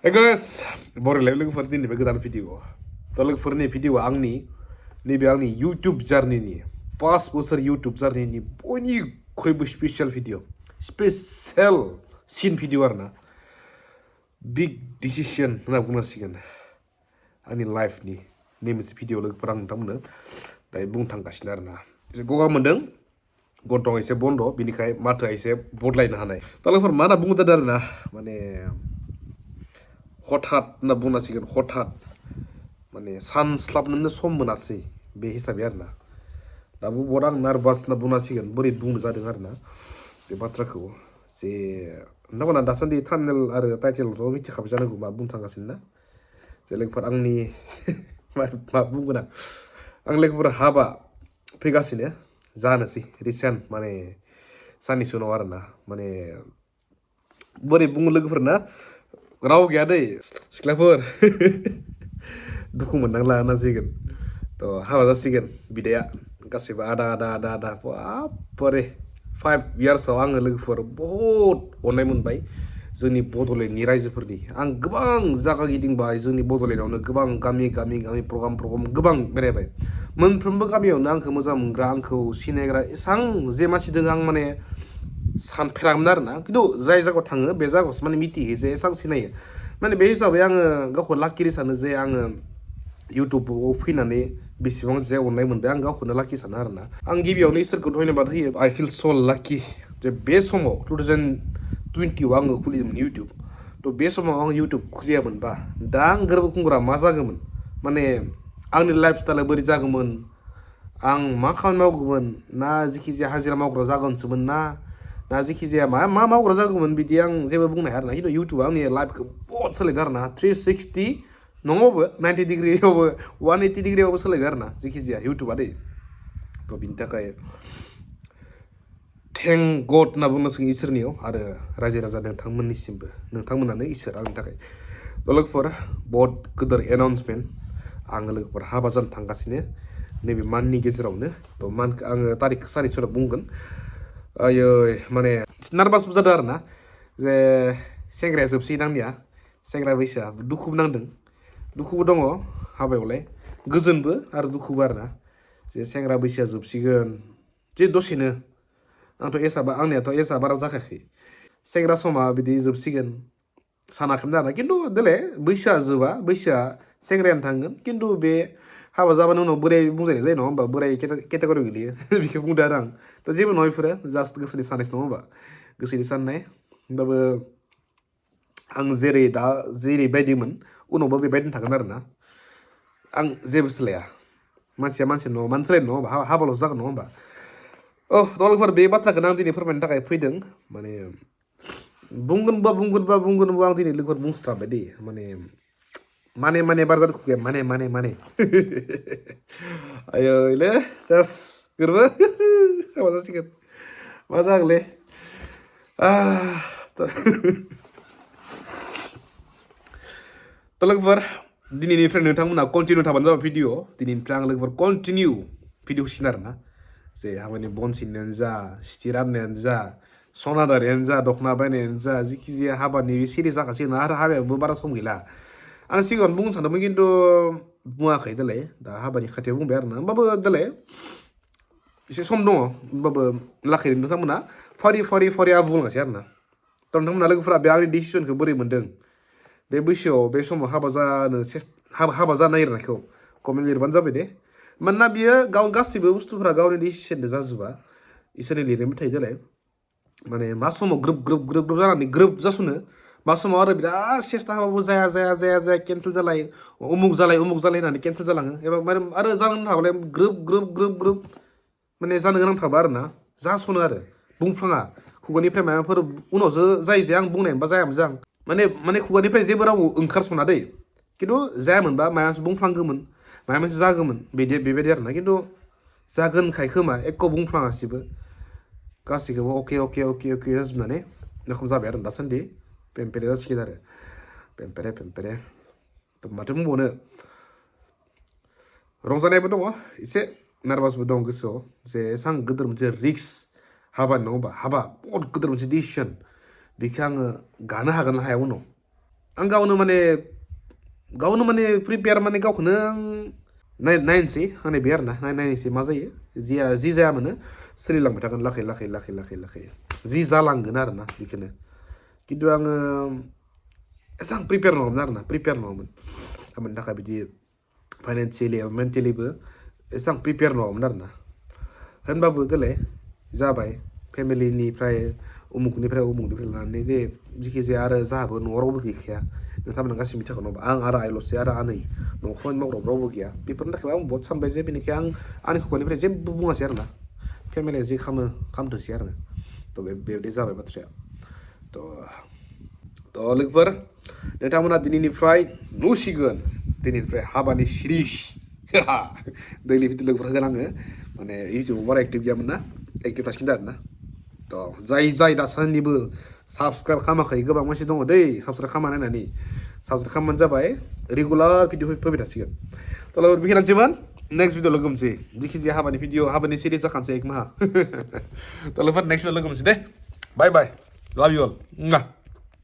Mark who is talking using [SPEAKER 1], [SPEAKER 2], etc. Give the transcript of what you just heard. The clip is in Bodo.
[SPEAKER 1] Hey guys, baru logoफोर दिनैबो गोदान भिडिअ थ' लोगोफोरनि भिडिअआ नैबे आंनि इउटुब जार्निनि 5 बोसोर इउटुब जार्निनि बयनिख्रुइबो स्पेसियेल भिडिअ स्पेसियेल सिन भिडिअ आरोना बिग डिसिसन होनना बुंनांसिगोन आंनि लाइफनि नै मोनसे भिडिअ लोगोफोर आं नोंथांमोननो दायो बुंनो थांगासिनो आरोना एसे गगा मोनदों गन्थं एसे बन्द बिनिखाय माथोआ एसे बदलायनो हानाय दा लोगोफोर मा होनना बुंनो जादों आरोना माने हठात होनना बुंनांसिगोन हठात माने सानस्लाबनोनो सम मोनासै बे हिसाबै आरोना दाबो बहुद आं नार्भास होनना बुंनांसिगोन बोरै बुंनो जादों आरोना बे बाथ्राखौ जे नोंथांमोना दासान्दि थाम्बनेल आरो टाइटेलथ' मिथिखाबाय जानांगौ मा बुंनो थांगासिनो ना जे लोगोफोर आंनि मा बुंगोन आं लोगोफोर हाबा फैगासिनो जानोसै रिसेन्ट माने साननैसो उनाव आरोना माने बोरै बुङो लोगोफोर ना राव गैया दै सिख्लाफोर दुखु मोननांला होननांसिगोन थ' हाबा जासिगोन बिदाया गासैबो आदा आदा आदा आदा बारे 5 इयार्सआव आङो लोगोफोर बहुद अननाय मोनबाय जोंनि बड'लेण्डनि रायजोफोरनि आं गोबां जायगा गिदिंबाय जोंनि बड'लेण्डआवनो गोबां गामि प्रग्राम गोबां बेरायबाय मोनफ्रोमबो गामियावनो आंखौ मोजां मोनग्रा आंखौ सिनायग्रा एसां जे मानसि दङ आं माने सानफेरामोन आरोना खिन्थु जाय जायगायाव थाङो बे जायगायावसो माने मिथियो जे एसां सिनायो माने बे हिसाबै आङो गावखौ लाकिरि सानो जे आङो इउटुबाव फैनानै बेसेबां जे अननाय मोनबाय आं गावखौनो लाकि सानो आरोना आं गिबियावनो इसोरखौ धन्यबाद होयो आइ फिल स' लाकि जे बे समाव 2020आव आङो खुलिदोंमोन इउटुब थ' बे समाव आं इउटुब खुलियामोनबा दा आं गोरबो खुंग्रा मा जागौमोन माने आंनि लाइफ स्टाइला बोरै जागौमोन आं मा खामानि मावगौमोन ना जेखि जाया हाजिरा मावग्रा जागोनसोमोन ना जेखि जाया मा मावग्रा जागौमोन बिदि आं जेबो बुंनो हाया आरोना खिन्थु इउटुबा आंनि लाइफखौ बहुत सोलायदों आरोना 360 नङाबाबो 90 डिग्रियावबो 180 डिग्रियावबो सोलायदों आरोना जेखि जाया इउटुबा दै थ' बिनि थाखाय थेंक गड होनना बुंनांसिगोन इसोरनियाव आरो रायजो राजा नोंथांमोननिसिमबो नोंथांमोनानो इसोर आंनि थाखाय थ' लोगोफोर बहुत गोदोर एनाउन्समेन्ट आङो लोगोफोर हाबा जानो थांगासिनो नैबे माननि गेजेरावनो थ' मानखौ आङो तारिखखौ साननैसो उनाव बुंगोन आयै माने नार्भासबो जादों आरोना जे सेंग्राया जोबसिगोन आंनिया सेंग्रा बैसोआ दुखुबो नांदों दुखुबो दङ हाबायावलाय गोजोनबो आरो दुखुबो आरोना जे सेंग्रा बैसोआ जोबसिगोन जे दसेनो आंथ' आंनियाथ' एजआ बारा जाखायाखै सेंग्रा समा बिदि जोबसिगोन सानाखैमोन आरोना खिन्थु देलाय बैसोआ जोबा बैसोआ सेंग्रायानो थांगोन खिन्थु बे हाबा जाबानि उनाव बोराय बुंजायनाय जायो नङा होमबा बोराय केटेगरियाव गोलैयो बेखौ बुंदों आरो आं थ' जेबो नङा बेफोरो जास्ट गोसोनि साननायसो नङा होमबा गोसोनि साननाय होमबाबो आं जेरैबायदिमोन उनावबो बेबायदिनो थागोन आरोना आं जेबो सोलाया मानसिया मानसि नङा मानसि सोलायनो नङा होमबा हाबाल'सो जागोन नङा होमबा औ दलफोर बे बाथ्राखौनो आं दिनै फोरमायनो थाखाय फैदों माने बुंगोनबा आं दिनै लोगोफोर बुंस्राबाय दे माने बार जादों खुगाया माने आयोलै सेस गोरबो हाबा जासिगोन मा जागोनलै थ' लोगोफोर दिनैनिफ्राय नोंथांमोना कन्टिनिउ थाबानो जाबाय भिडिअ दिनैनिफ्राय आं लोगोफोर कन्टिनिउ भिडिअ होसिगोन आरोना जे हाबानि बन सिननायानो जा सिथि राननायानो जा सना दारियानो जा दख'ना बायनायानो जा जिखि जाया हाबानि बे सिरिस जाखासिगोन आरो हाबायाबो बारा सम गैला आं सिगाङावनो बुंनो सानदोंमोन खिन्थु बुङाखै देलाय दा हाबानि खाथियाव बुंबाय आरोना होमबाबो देलाय एसे सम दङ होमबाबो लाखै नोंथांमोना फारि आं बुंलांसै आरोना थ' नोंथांमोना लोगोफोरा बे आंनि डिसिसनखौ बोरै मोन्दों बे बैसोआव बे समाव हाबा जानो नागिरनायखौ कमेन्ट लिरबानो जाबाय दे मानोना बियो गासैबो बुस्थुफोरा गावनि डिसिसनजों जाजोबा इसोरनि लिरनायबो थायो देलाय माने मा समाव ग्रोब जानानै ग्रोब जासनो मा समाव आरो बिराद सेस्था हाबाबो जाया केन्सेल जालाय उमुक जालाय होननानै केन्सेल जालाङो एबा माने आरो जानो थाबालाय ग्रोब माने जानो गोनां थाबा आरोना जासनो आरो बुंफ्लाङा खुगानिफ्राय माबाफोर उनावसो जायो जे आं बुंनाय मोनबा जायामोन जां माने खुगानिफ्राय जेबो राव ओंखारसना दै खिन्थु जायामोनबा मायासो बुंफ्लांगौमोन माया मोनसे जागौमोन बेबायदि आरोना खिन्थु जागोनखाय खोमा एख' बुंफ्लाङासैबो गासैखौबो अके जाजोबनानै एखम जाबाय आरो दासान्दि पेम्पेरे जासिगोन आरो पेम्पेरे माथो बुंबावनो रंजानायबो दङ एसे नार्भासबो दं गोसोआव जे एसां गोदोर मोनसे रिक्स हाबा नङा होमबा हाबा बहुत गोदोर मोनसे डिसिसन बेखौ आङो गानो हागोन ना हाया उनाव आं गावनो माने प्रिपेयार माने गावखौनो आं नायनोसै आंनि बे आरोना नायनोसै मा जायो जि जाया मानो सोलिलांबाय थागोन लाखै लाखै लाखै लाखै लाखै जि जालांगोन आरोना बेखौनो खिन्थु आङो एसेबां प्रिपेयार नङामोन आरोना प्रिपेयार नङामोन खामानिनि थाखाय बिदि फाइनान्सियेलि एबा मेन्टेलिबो एसेबां प्रिपेयार नङामोन आरोना होनबाबो देलाय जाबाय फेमिलिनिफ्राय उमुकनिफ्राय लानानै दे जिखि जाया आरो जाहाबो न'आव रावबो गैखाया नोंथांमोना गासैबो मिथिखागौ आं आरो आइल'सै आरो आनै न'आव खामानि मावग्रा रावबो गैया बेफोरनि थाखाय आं बहुत सानबाय जे बेनिखाय आं आंनि खुगानिफ्राय जेबो बुङासै आरोना फेमिलिया जि खालामथोंसै आरो थ' बेबायदि जाबाय बाथ्राया थ' लोगोफोर नोंथांमोना दिनैनिफ्राय नुसिगोन दिनैनिफ्राय हाबानि सिरिस दैलि भिडिअ लोगोफोर होगोन आङो माने इउटुबाव बारा एक्टिभ गैयामोन ना एक्टिभ थासिगोन आरोना थ' जाय दासान्दिबो साबसक्राइब खालामाखै गोबां मानसि दङ दै साबसक्राइब खालामा नायनानै साबसक्राइब खालामबानो जाबाय रेगुलार भिडिअ फैबाय थासिगोन थ' लोगोफोर बेखिनियानोसैमोन नेक्स्ट भिडिअ लोगो मोनसै जिखिजाया हाबानि भिडिअ हाबानि सिरिस जाखानोसै एक माहा थ' लोगोफोर नेक्स्ट भिडिअ लोगो मोनसै दे बाय बाय लाभ इउ अल